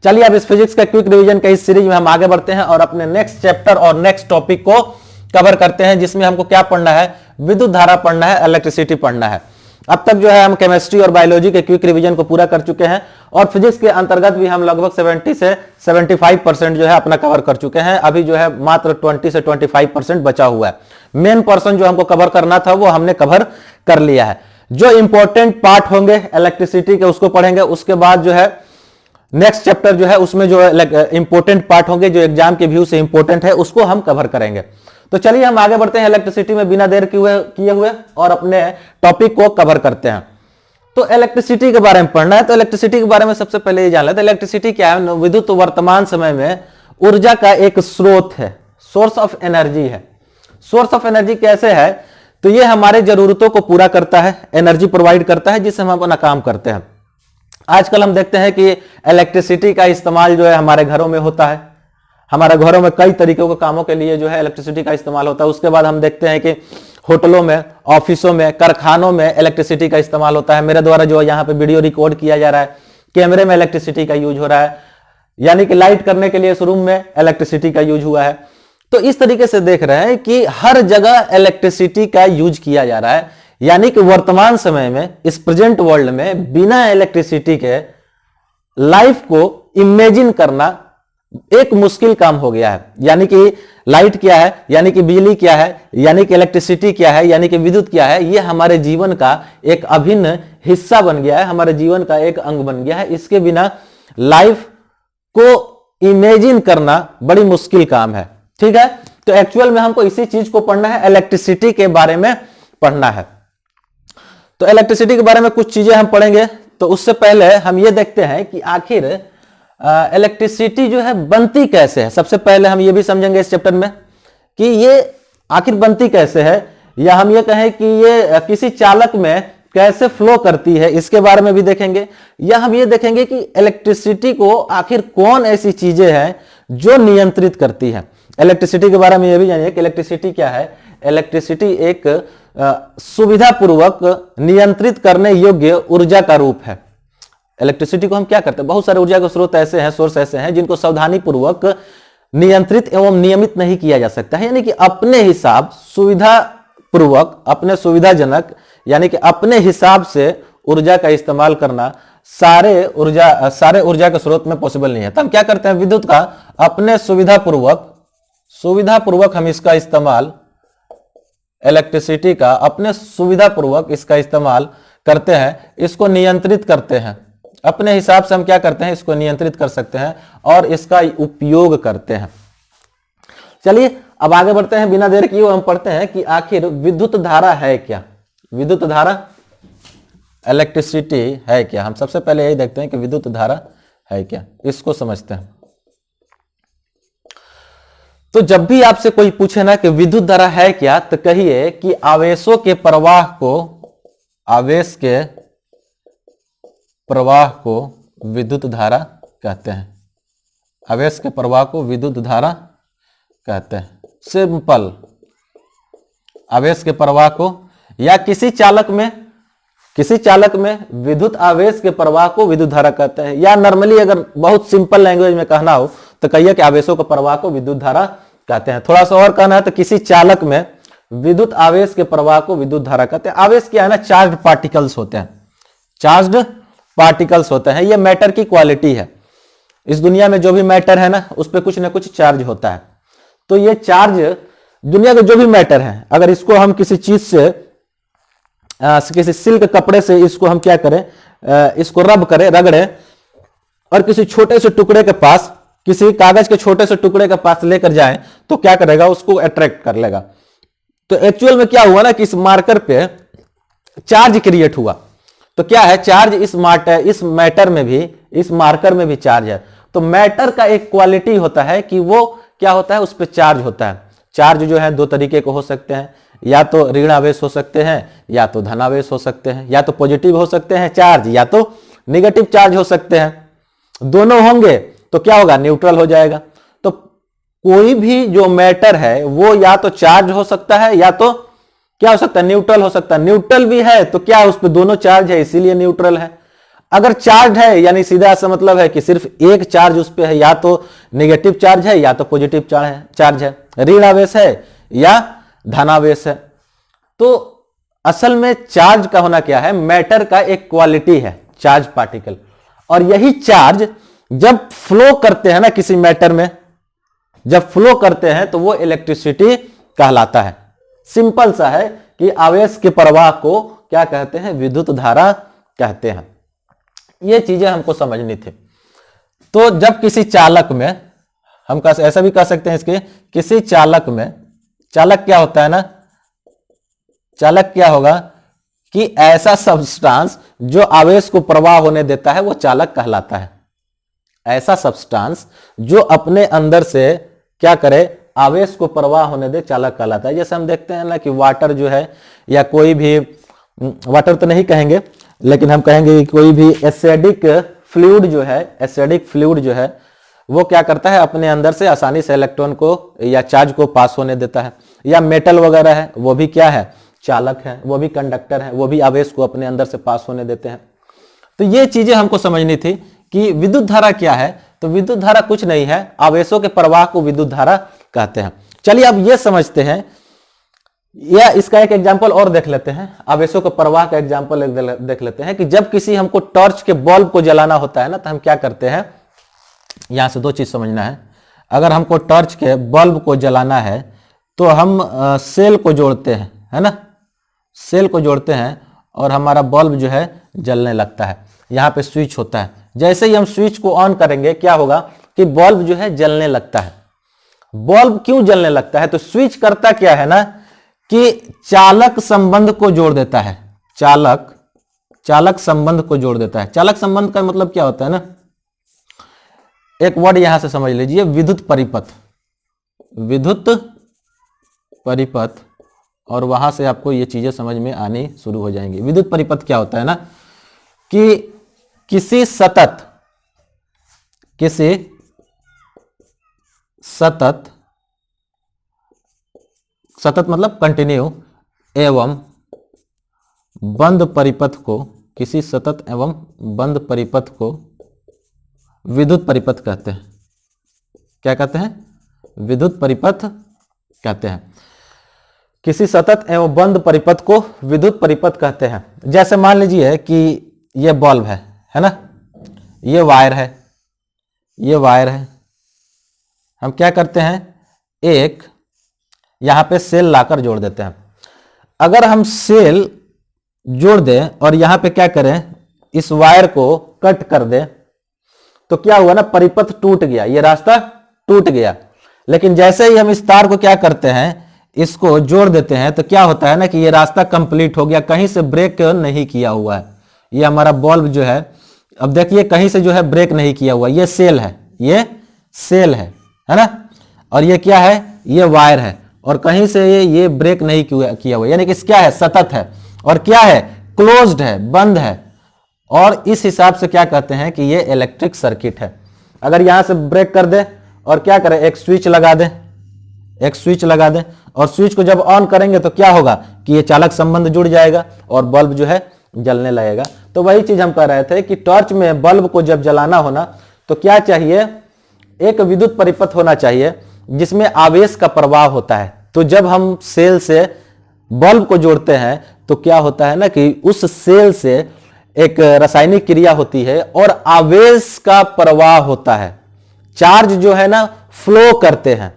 चलिए अब इस फिजिक्स का क्विक रिवीजन का इस सीरीज में हम आगे बढ़ते हैं और अपने नेक्स्ट चैप्टर और नेक्स्ट टॉपिक को कवर करते हैं, जिसमें हमको क्या पढ़ना है, विद्युत धारा पढ़ना है, इलेक्ट्रिसिटी पढ़ना है। अब तक जो है हम केमिस्ट्री और बायोलॉजी के क्विक रिवीजन को पूरा कर चुके हैं और फिजिक्स के अंतर्गत भी हम लगभग 70 से 75% जो है अपना कवर कर चुके हैं। अभी जो है मात्र 20 से 25% बचा हुआ है। मेन पर्सन जो हमको कवर करना था वो हमने कवर कर लिया है। जो इंपॉर्टेंट पार्ट होंगे इलेक्ट्रिसिटी के उसको पढ़ेंगे, उसके बाद जो है नेक्स्ट चैप्टर जो है उसमें जो इंपॉर्टेंट पार्ट होंगे जो एग्जाम के व्यू से इंपॉर्टेंट है उसको हम कवर करेंगे। तो चलिए हम आगे बढ़ते हैं इलेक्ट्रिसिटी में बिना देर किए हुए और अपने टॉपिक को कवर करते हैं। तो इलेक्ट्रिसिटी के बारे में पढ़ना है। तो इलेक्ट्रिसिटी के बारे में सबसे पहले ये जान लेते हैं इलेक्ट्रिसिटी क्या है। विद्युत वर्तमान समय में ऊर्जा का एक स्रोत है, सोर्स ऑफ एनर्जी है। सोर्स ऑफ एनर्जी कैसे है, तो ये हमारे जरूरतों को पूरा करता है, एनर्जी प्रोवाइड करता है जिससे हम अपना काम करते हैं। आजकल हम देखते हैं कि इलेक्ट्रिसिटी का इस्तेमाल जो है हमारे घरों में होता है। हमारे घरों में कई तरीकों के कामों के लिए जो है इलेक्ट्रिसिटी का इस्तेमाल होता है। उसके बाद हम देखते हैं कि होटलों में, ऑफिसों में, कारखानों में इलेक्ट्रिसिटी का इस्तेमाल होता है। मेरे द्वारा जो यहाँ पे वीडियो रिकॉर्ड किया जा रहा है, कैमरे में इलेक्ट्रिसिटी का यूज हो रहा है, यानी कि लाइट करने के लिए इस रूम में इलेक्ट्रिसिटी का यूज हुआ है। तो इस तरीके से देख रहे हैं कि हर जगह इलेक्ट्रिसिटी का यूज किया जा रहा है, यानी कि वर्तमान समय में इस प्रेजेंट वर्ल्ड में बिना इलेक्ट्रिसिटी के लाइफ को इमेजिन करना एक मुश्किल काम हो गया है। यानी कि लाइट क्या है, यानी कि बिजली क्या है, यानी कि इलेक्ट्रिसिटी क्या है, यानी कि विद्युत क्या है, यह हमारे जीवन का एक अभिन्न हिस्सा बन गया है, हमारे जीवन का एक अंग बन गया है। इसके बिना लाइफ को इमेजिन करना बड़ी मुश्किल काम है। ठीक है, तो एक्चुअल में हमको इसी चीज को पढ़ना है, इलेक्ट्रिसिटी के बारे में पढ़ना है। तो इलेक्ट्रिसिटी के बारे में कुछ चीजें हम पढ़ेंगे। तो उससे पहले हम ये देखते हैं कि आखिर इलेक्ट्रिसिटी जो है बनती कैसे है। सबसे पहले हम ये भी समझेंगे इस चैप्टर में कि ये आखिर बनती कैसे है, या हम ये कहें कि ये किसी चालक में कैसे फ्लो करती है, इसके बारे में भी देखेंगे। या हम ये देखेंगे कि इलेक्ट्रिसिटी को आखिर कौन ऐसी चीजें हैं जो नियंत्रित करती है। इलेक्ट्रिसिटी के बारे में ये भी जानिए कि इलेक्ट्रिसिटी क्या है। इलेक्ट्रिसिटी एक सुविधापूर्वक नियंत्रित करने योग्य ऊर्जा का रूप है। इलेक्ट्रिसिटी को हम क्या करते हैं, बहुत सारे ऊर्जा के स्रोत ऐसे हैं, सोर्स ऐसे हैं जिनको सावधानी पूर्वक नियंत्रित एवं नियमित नहीं किया जा सकता है। यानी कि अपने हिसाब, सुविधा पूर्वक, अपने सुविधाजनक, यानी कि अपने हिसाब से ऊर्जा का इस्तेमाल करना सारे ऊर्जा के स्रोत में पॉसिबल नहीं है। तो हम क्या करते हैं, विद्युत का अपने सुविधापूर्वक हम इसका इस्तेमाल, इलेक्ट्रिसिटी का अपने सुविधापूर्वक इसका इस्तेमाल करते हैं, इसको नियंत्रित करते हैं। अपने हिसाब से हम क्या करते हैं, इसको नियंत्रित कर सकते हैं और इसका उपयोग करते हैं। चलिए अब आगे बढ़ते हैं, बिना देर किए हम पढ़ते हैं कि आखिर विद्युत धारा है क्या। विद्युत धारा, इलेक्ट्रिसिटी है क्या। हम सबसे पहले यही देखते हैं कि विद्युत धारा है क्या, इसको समझते हैं। तो जब भी आपसे कोई पूछे ना कि विद्युत धारा है क्या, तो कहिए कि आवेशों के प्रवाह को, आवेश के प्रवाह को विद्युत धारा कहते हैं। आवेश के प्रवाह को विद्युत धारा कहते हैं। सिंपल, आवेश के प्रवाह को, या किसी चालक में विद्युत आवेश के प्रवाह को विद्युत धारा कहते हैं। या नॉर्मली अगर बहुत सिंपल लैंग्वेज में कहना हो तो कहिए कि आवेशों के प्रवाह को विद्युत धारा कहते हैं। थोड़ा सा और कहना है तो किसी चालक में विद्युत आवेश के प्रवाह को विद्युत धारा कहते हैं। आवेश क्या है ना, चार्ज्ड पार्टिकल्स होते हैं, चार्ज्ड पार्टिकल्स होते हैं। ये मैटर की क्वालिटी है। इस दुनिया में जो भी मैटर है ना, उस पर कुछ ना कुछ चार्ज होता है। तो ये चार्ज, दुनिया के जो भी मैटर है, अगर इसको हम किसी चीज से, किसी सिल्क कपड़े से इसको हम क्या करें, इसको रब करें, रगड़े, और किसी छोटे से टुकड़े के पास, किसी कागज के छोटे से टुकड़े के पास लेकर जाएं, तो क्या करेगा, उसको अट्रैक्ट कर लेगा। तो एक्चुअल में क्या हुआ ना कि इस मार्कर पे चार्ज क्रिएट हुआ। तो क्या है, चार्ज इस मैटर में भी, इस मार्कर में भी चार्ज है। तो मैटर का एक क्वालिटी होता है कि वो क्या होता है, उस पर चार्ज होता है। चार्ज जो है दो तरीके के हो सकते हैं, या तो ऋण आवेश हो सकते हैं, या तो धन आवेश हो सकते हैं, या तो पॉजिटिव हो सकते हैं चार्ज, या तो निगेटिव चार्ज हो सकते हैं। दोनों होंगे तो क्या होगा, न्यूट्रल हो जाएगा। तो कोई भी जो मैटर है वो या तो चार्ज हो सकता है, या तो क्या हो सकता है, न्यूट्रल हो सकता है। न्यूट्रल भी है तो क्या, उस पर दोनों चार्ज है इसीलिए न्यूट्रल है। अगर चार्ज है यानी सीधा सा मतलब है कि सिर्फ एक चार्ज उस पे है, या तो नेगेटिव चार्ज है या तो पॉजिटिव चार्ज है, ऋण आवेश है या धनावेश है। तो असल में चार्ज का होना क्या है, मैटर का एक क्वालिटी है चार्ज पार्टिकल, और यही चार्ज जब फ्लो करते हैं ना किसी मैटर में, जब फ्लो करते हैं तो वो इलेक्ट्रिसिटी कहलाता है। सिंपल सा है कि आवेश के प्रवाह को क्या कहते हैं, विद्युत धारा कहते हैं। ये चीजें हमको समझनी थी। तो जब किसी चालक में, हम ऐसा भी कह सकते हैं इसके, किसी चालक में, चालक क्या होता है ना, चालक क्या होगा कि ऐसा सब्सटेंस जो आवेश को प्रवाह होने देता है वो चालक कहलाता है। ऐसा सब्सटेंस जो अपने अंदर से क्या करे, आवेश को प्रवाह होने दे, चालक कहलाता है। जैसे हम देखते हैं ना कि वाटर जो है, या कोई भी, वाटर तो नहीं कहेंगे लेकिन हम कहेंगे कि कोई भी एसिडिक फ्लूइड जो है, एसिडिक फ्लूइड जो है वो क्या करता है, अपने अंदर से आसानी से इलेक्ट्रॉन को या चार्ज को पास होने देता है। या मेटल वगैरह है वो भी क्या है, चालक है, वो भी कंडक्टर है, वो भी आवेश को अपने अंदर से पास होने देते हैं। तो ये चीजें हमको समझनी थी कि विद्युत धारा क्या है। तो विद्युत धारा कुछ नहीं है, आवेशों के प्रवाह को विद्युत धारा कहते हैं। चलिए अब ये समझते हैं, या इसका एक एग्जांपल और देख लेते हैं, आवेशों के प्रवाह का एग्जांपल देख लेते हैं कि जब किसी हमको टॉर्च के बल्ब को जलाना होता है ना, तो हम क्या करते हैं, यहां से दो चीज समझना है। अगर हमको टॉर्च के बल्ब को जलाना है तो हम सेल को जोड़ते हैं, है ना, सेल को जोड़ते हैं और हमारा बल्ब जो है जलने लगता है। यहाँ पे स्विच होता है, जैसे ही हम स्विच को ऑन करेंगे क्या होगा कि बल्ब जो है जलने लगता है। बल्ब क्यों जलने लगता है, तो स्विच करता क्या है ना कि चालक संबंध को जोड़ देता है, चालक संबंध को जोड़ देता है। चालक संबंध का मतलब क्या होता है ना, एक वर्ड यहां से समझ लीजिए, विद्युत परिपथ, विद्युत परिपथ, और वहां से आपको ये चीजें समझ में आनी शुरू हो जाएंगी। विद्युत परिपथ क्या होता है ना कि किसी सतत मतलब कंटिन्यू एवं बंद परिपथ को, किसी सतत एवं बंद परिपथ को विद्युत परिपथ कहते हैं। क्या कहते हैं, विद्युत परिपथ कहते हैं। किसी सतत एवं बंद परिपथ को विद्युत परिपथ कहते हैं। जैसे मान लीजिए कि ये बल्ब है ना, ये वायर है, ये वायर है। हम क्या करते हैं, एक यहां पे सेल लाकर जोड़ देते हैं। अगर हम सेल जोड़ दें और यहां पे क्या करें, इस वायर को कट कर दें, तो क्या हुआ ना, परिपथ टूट गया, ये रास्ता टूट गया। लेकिन जैसे ही हम इस तार को क्या करते हैं, इसको जोड़ देते हैं, तो क्या होता है ना कि ये रास्ता कंप्लीट हो गया, कहीं से ब्रेक नहीं किया हुआ है। ये हमारा बल्ब जो है, अब देखिए कहीं से जो है ब्रेक नहीं किया हुआ, ये सेल है, ये सेल है ना, और ये क्या है, ये वायर है, और कहीं से ये ब्रेक नहीं किया हुआ, यानी कि क्या है, सतत है, और क्या है, क्लोज्ड है, बंद है। और इस हिसाब से क्या कहते हैं कि ये इलेक्ट्रिक सर्किट है। अगर यहां से ब्रेक कर दे और क्या करें, एक स्विच लगा दें, एक स्विच लगा दें, और स्विच को जब ऑन करेंगे तो क्या होगा कि ये चालक संबंध जुड़ जाएगा और बल्ब जो है जलने लगेगा। तो वही चीज हम कह रहे थे कि टॉर्च में बल्ब को जब जलाना होना तो क्या चाहिए, एक विद्युत परिपथ होना चाहिए जिसमें आवेश का प्रवाह होता है। तो जब हम सेल से बल्ब को जोड़ते हैं तो क्या होता है ना कि उस सेल से एक रासायनिक क्रिया होती है और आवेश का प्रवाह होता है। चार्ज जो है ना फ्लो करते हैं,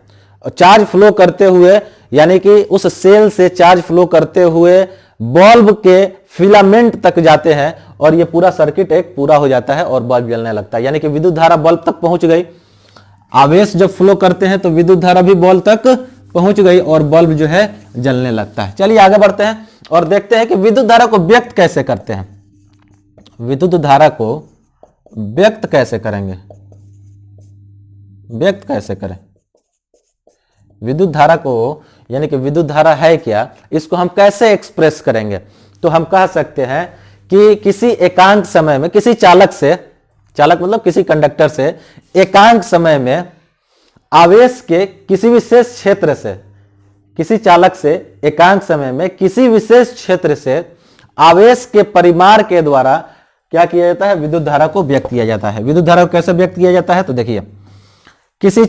चार्ज फ्लो करते हुए, यानी कि उस सेल से चार्ज फ्लो करते हुए बल्ब के फिलामेंट तक जाते हैं, और ये पूरा सर्किट एक पूरा हो जाता है और बल्ब जलने लगता है। यानी कि विद्युत धारा बल्ब तक पहुंच गई। आवेश जब फ्लो करते हैं तो विद्युत धारा भी बल्ब तक पहुंच गई और बल्ब जो है जलने लगता है। चलिए आगे बढ़ते हैं और देखते हैं कि विद्युत धारा को व्यक्त कैसे करते हैं। विद्युत धारा को व्यक्त कैसे करेंगे, व्यक्त कैसे करें विद्युत धारा को, यानी कि विद्युत धारा है क्या, इसको हम कैसे एक्सप्रेस करेंगे। तो हम कह सकते हैं कि किसी एकांक समय में किसी चालक से, चालक मतलब किसी कंडक्टर से एकांक समय में आवेश के किसी विशेष क्षेत्र से, किसी चालक से एकांक समय में किसी विशेष क्षेत्र से आवेश के परिमाण के द्वारा क्या किया जाता है, विद्युत धारा को व्यक्त किया जाता है। विद्युत धारा को कैसे व्यक्त किया जाता है, तो देखिए किसी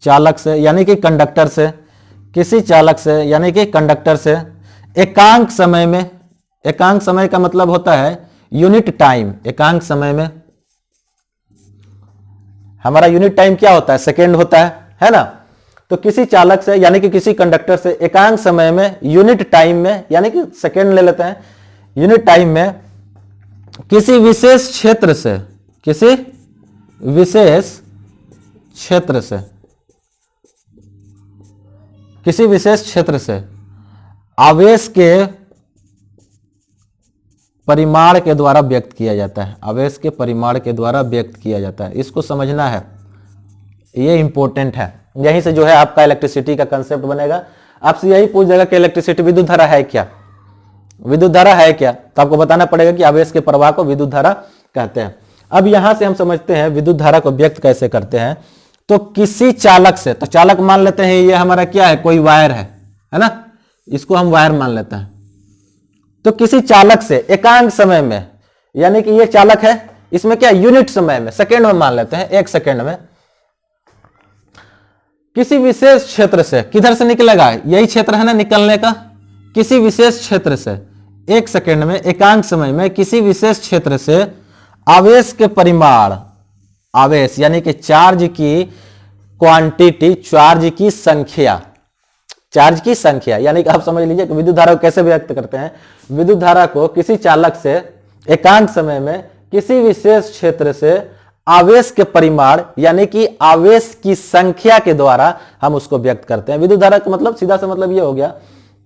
चालक से यानी कि कंडक्टर से, किसी चालक से यानी कि कंडक्टर से एकांक समय का मतलब होता है यूनिट टाइम। एकांक समय में हमारा यूनिट टाइम क्या होता है, सेकेंड होता है ना। तो किसी चालक से यानी कि किसी कंडक्टर से एकांक समय में यूनिट टाइम में, यानी कि सेकेंड ले लेते हैं, यूनिट टाइम में किसी विशेष क्षेत्र से आवेश के परिमाण के द्वारा व्यक्त किया जाता है। आवेश के परिमाण के द्वारा व्यक्त किया जाता है, इसको समझना है, ये इंपॉर्टेंट है। यहीं से जो है आपका इलेक्ट्रिसिटी का कंसेप्ट बनेगा। आपसे यही पूछ जाएगा कि इलेक्ट्रिसिटी विद्युत धारा है क्या, विद्युत धारा है क्या, तो आपको बताना पड़ेगा कि आवेश के प्रवाह को विद्युत धारा कहते हैं। अब यहां से हम समझते हैं विद्युत धारा को व्यक्त कैसे करते हैं। तो किसी चालक से, तो चालक मान लेते हैं ये हमारा क्या है, कोई वायर है ना, इसको हम वायर मान लेते हैं। तो किसी चालक से एकांक समय में, यानी कि ये चालक है, इसमें क्या यूनिट समय में, सेकेंड में मान लेते हैं, 1 सेकेंड में, किसी विशेष क्षेत्र से, किधर से निकलेगा, यही क्षेत्र है ना निकलने का, किसी विशेष क्षेत्र से 1 सेकेंड में एकांक समय में किसी विशेष क्षेत्र से आवेश के परिमाण, आवेश यानी कि चार्ज की क्वांटिटी, चार्ज की संख्या, यानी कि आप समझ लीजिए कि विद्युत धारा को कैसे व्यक्त करते हैं। विद्युत धारा को किसी चालक से एकांक समय में किसी विशेष क्षेत्र से आवेश के परिमाण यानी कि आवेश की संख्या के द्वारा हम उसको व्यक्त करते हैं। विद्युत धारा का मतलब सीधा सा मतलब ये हो गया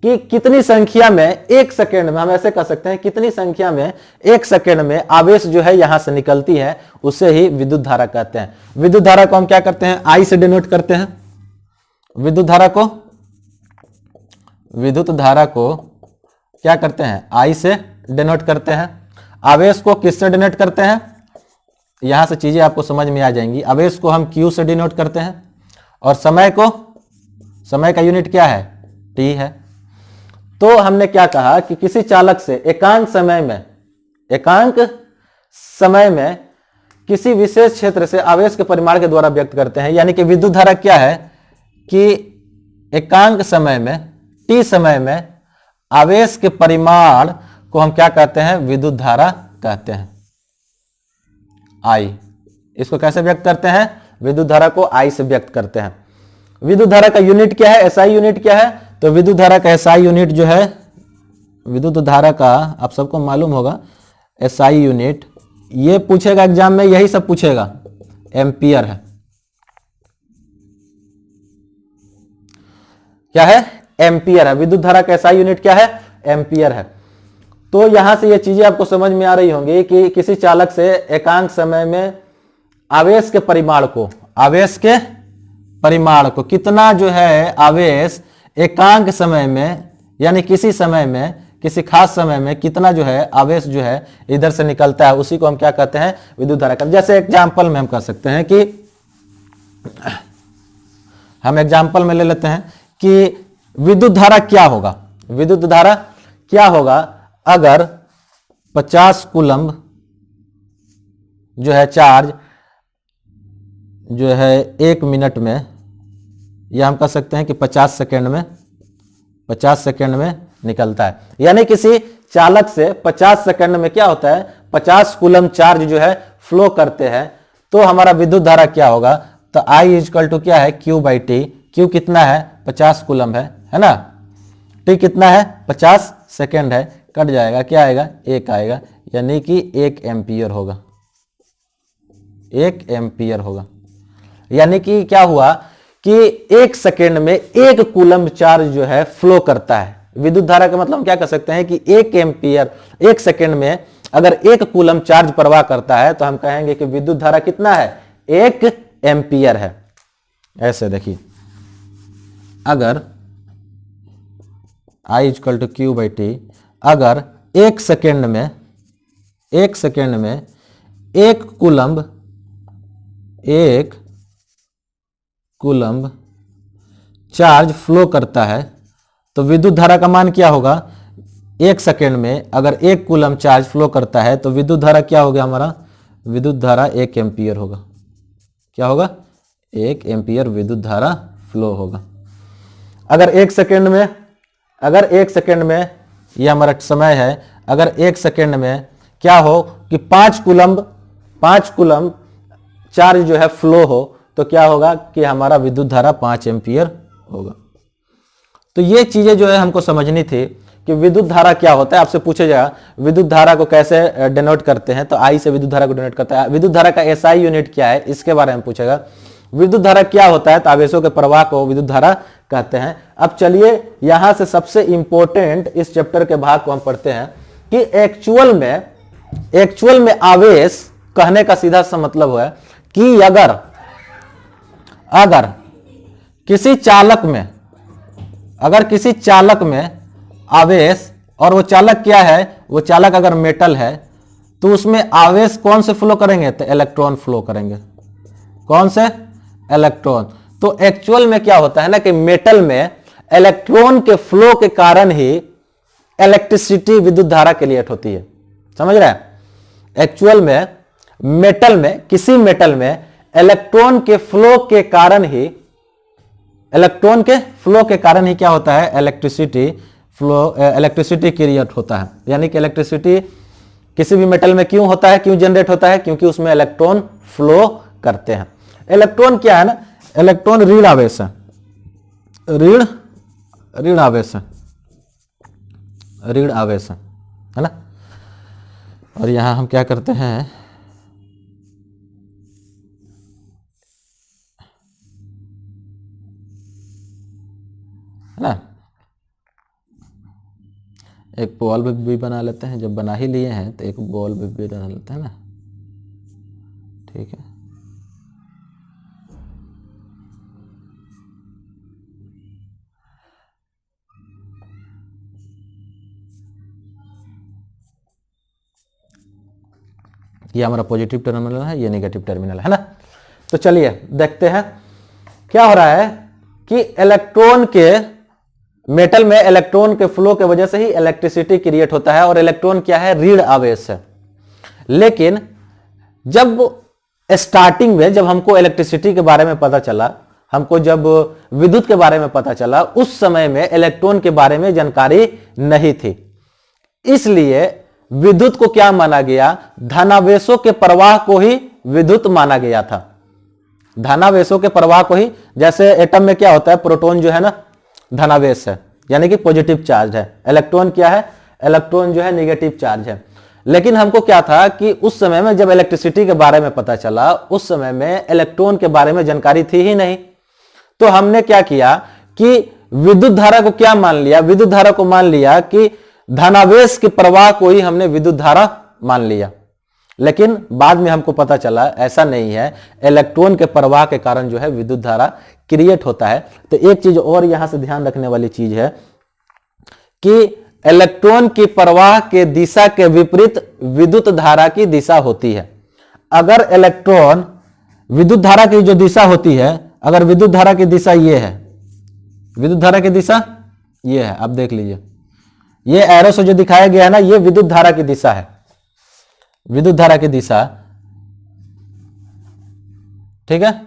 कि कितनी संख्या में 1 सेकेंड में, हम ऐसे कह सकते हैं, कितनी संख्या में 1 सेकेंड में आवेश जो है यहां से निकलती है, उसे ही विद्युत धारा कहते हैं। विद्युत धारा को हम क्या करते हैं, आई से डिनोट करते हैं। विद्युत धारा को क्या करते हैं, आई से डिनोट करते हैं। आवेश को किससे डिनोट करते हैं, यहां से चीजें आपको समझ में आ जाएंगी। आवेश को हम क्यू से डिनोट करते हैं, और समय का यूनिट क्या है, टी है। तो हमने क्या कहा कि किसी चालक से एकांक समय में किसी विशेष क्षेत्र से आवेश के परिमाण के द्वारा व्यक्त करते हैं। यानी कि विद्युत धारा क्या है कि एकांक समय में, टी समय में आवेश के परिमाण को हम क्या कहते हैं, विद्युत धारा कहते हैं, आई। इसको कैसे व्यक्त करते हैं, विद्युत धारा को आई से व्यक्त करते हैं। विद्युत धारा का यूनिट क्या है, एसआई यूनिट क्या है, तो विद्युत धारा का एसआई यूनिट जो है, विद्युत धारा का आप सबको मालूम होगा एसआई यूनिट, ये पूछेगा एग्जाम में, यही सब पूछेगा, एम्पियर है। क्या है, एम्पियर है। विद्युत धारा का एसआई यूनिट क्या है, एम्पियर है। तो यहां से ये चीजें आपको समझ में आ रही होंगी कि किसी चालक से एकांक समय में आवेश के परिमाण को कितना जो है आवेश एकांक समय में, यानी किसी समय में, किसी खास समय में कितना जो है आवेश जो है इधर से निकलता है, उसी को हम क्या कहते हैं, विद्युत धारा का। जैसे एग्जाम्पल में हम कह सकते हैं कि हम एग्जाम्पल में ले लेते हैं कि विद्युत धारा क्या होगा, विद्युत धारा क्या होगा अगर 50 कूलम्ब जो है चार्ज जो है 1 मिनट में, या हम कह सकते हैं कि 50 सेकेंड में निकलता है। यानी किसी चालक से 50 सेकेंड में क्या होता है, 50 कूलम्ब चार्ज जो है फ्लो करते हैं। तो हमारा विद्युत धारा क्या होगा, तो I इक्वल टू क्या है, Q/T। Q कितना है, 50 कूलम्ब है ना, T कितना है, 50 सेकेंड है, कट जाएगा, क्या आएगा, 1 आएगा, यानी कि 1 एम्पियर होगा, 1 एम्पियर होगा। यानी कि क्या हुआ कि 1 सेकेंड में 1 कूलम्ब चार्ज जो है फ्लो करता है। विद्युत धारा का मतलब हम क्या कह सकते हैं कि 1 एम्पियर 1 सेकेंड में अगर 1 कूलम्ब चार्ज प्रवाह करता है तो हम कहेंगे कि विद्युत धारा कितना है, 1 एम्पियर है। ऐसे देखिए, अगर I इक्वल टू Q/T, अगर 1 सेकेंड में 1 कूलम्ब चार्ज फ्लो करता है, तो विद्युत धारा का मान क्या होगा, 1 सेकेंड में अगर 1 कूलम चार्ज फ्लो करता है तो विद्युत धारा क्या होगा हमारा, विद्युत धारा 1 एम्पियर होगा। क्या होगा, 1 एम्पियर विद्युत धारा फ्लो होगा। अगर 1 सेकेंड में, अगर 1 सेकेंड में, यह हमारा समय है, अगर 1 सेकेंड में क्या हो कि 5 कूलम चार्ज जो है फ्लो हो, तो क्या होगा कि हमारा विद्युत धारा 5 एम्पियर होगा। तो ये चीजें जो है हमको समझनी थी कि विद्युत धारा क्या होता है। आपसे पूछा जाएगा विद्युत धारा को कैसे डिनोट करते हैं, तो आई से विद्युत धारा को डिनोट करता है। विद्युत धारा का एसआई यूनिट क्या है, इसके बारे में पूछेगा। विद्युत धारा क्या होता है, तो आवेशों के प्रवाह को विद्युत धारा कहते हैं। अब चलिए यहां से सबसे इंपॉर्टेंट इस चैप्टर के भाग को हम पढ़ते हैं कि एक्चुअल में आवेश कहने का सीधा सा मतलब है कि अगर किसी चालक में आवेश, और वो चालक क्या है, वो चालक अगर मेटल है तो उसमें आवेश कौन से फ्लो करेंगे, तो इलेक्ट्रॉन फ्लो करेंगे। कौन से, इलेक्ट्रॉन। तो एक्चुअल में क्या होता है ना कि मेटल में इलेक्ट्रॉन के फ्लो के कारण ही इलेक्ट्रिसिटी विद्युत धारा क्रिएट होती है। समझ रहे हैं, एक्चुअल में मेटल में, किसी मेटल में इलेक्ट्रॉन के फ्लो के कारण ही क्या होता है, इलेक्ट्रिसिटी क्रिएट होता है। यानी कि इलेक्ट्रिसिटी किसी भी मेटल में क्यों होता है, क्यों जनरेट होता है, क्योंकि उसमें इलेक्ट्रॉन फ्लो करते हैं। इलेक्ट्रॉन क्या है ना, इलेक्ट्रॉन ऋण आवेश है, ऋण आवेश है ना। और यहां हम क्या करते हैं, है ना, एक बॉल्ब भी बना लेते हैं। जब बना ही लिए हैं तो एक बॉल्ब भी बना लेते हैं ना, ठीक है। ये हमारा पॉजिटिव टर्मिनल है, ये नेगेटिव टर्मिनल है ना। तो चलिए देखते हैं क्या हो रहा है कि मेटल में इलेक्ट्रॉन के फ्लो के वजह से ही इलेक्ट्रिसिटी क्रिएट होता है, और इलेक्ट्रॉन क्या है, ऋण आवेश है। लेकिन जब स्टार्टिंग में जब हमको इलेक्ट्रिसिटी के बारे में पता चला, हमको जब विद्युत के बारे में पता चला, उस समय में इलेक्ट्रॉन के बारे में जानकारी नहीं थी। इसलिए विद्युत को क्या माना गया, धनावेशों के प्रवाह को ही विद्युत माना गया था। धनावेशों के प्रवाह को ही, जैसे एटम में क्या होता है, प्रोटॉन जो है ना धनावेश है, यानी कि पॉजिटिव चार्ज है। इलेक्ट्रॉन क्या है, इलेक्ट्रॉन जो है नेगेटिव चार्ज है। लेकिन हमको क्या था कि उस समय में जब इलेक्ट्रिसिटी के बारे में पता चला, उस समय में इलेक्ट्रॉन के बारे में जानकारी थी ही नहीं। तो हमने क्या किया कि विद्युत धारा को क्या मान लिया, विद्युत धारा को मान लिया कि धनावेश के प्रवाह को ही हमने विद्युत धारा मान लिया। लेकिन बाद में हमको पता चला ऐसा नहीं है, इलेक्ट्रॉन के प्रवाह के कारण जो है विद्युत धारा क्रिएट होता है। तो एक चीज और यहां से ध्यान रखने वाली चीज है कि इलेक्ट्रॉन की प्रवाह के दिशा के विपरीत विद्युत धारा की दिशा होती है। अगर इलेक्ट्रॉन, विद्युत धारा की जो दिशा होती है, अगर विद्युत धारा की दिशा ये है, विद्युत धारा की दिशा ये है, आप देख लीजिए, ये एरो से जो दिखाया गया है ना, ये विद्युत धारा की दिशा है, विद्युत धारा की दिशा, ठीक है।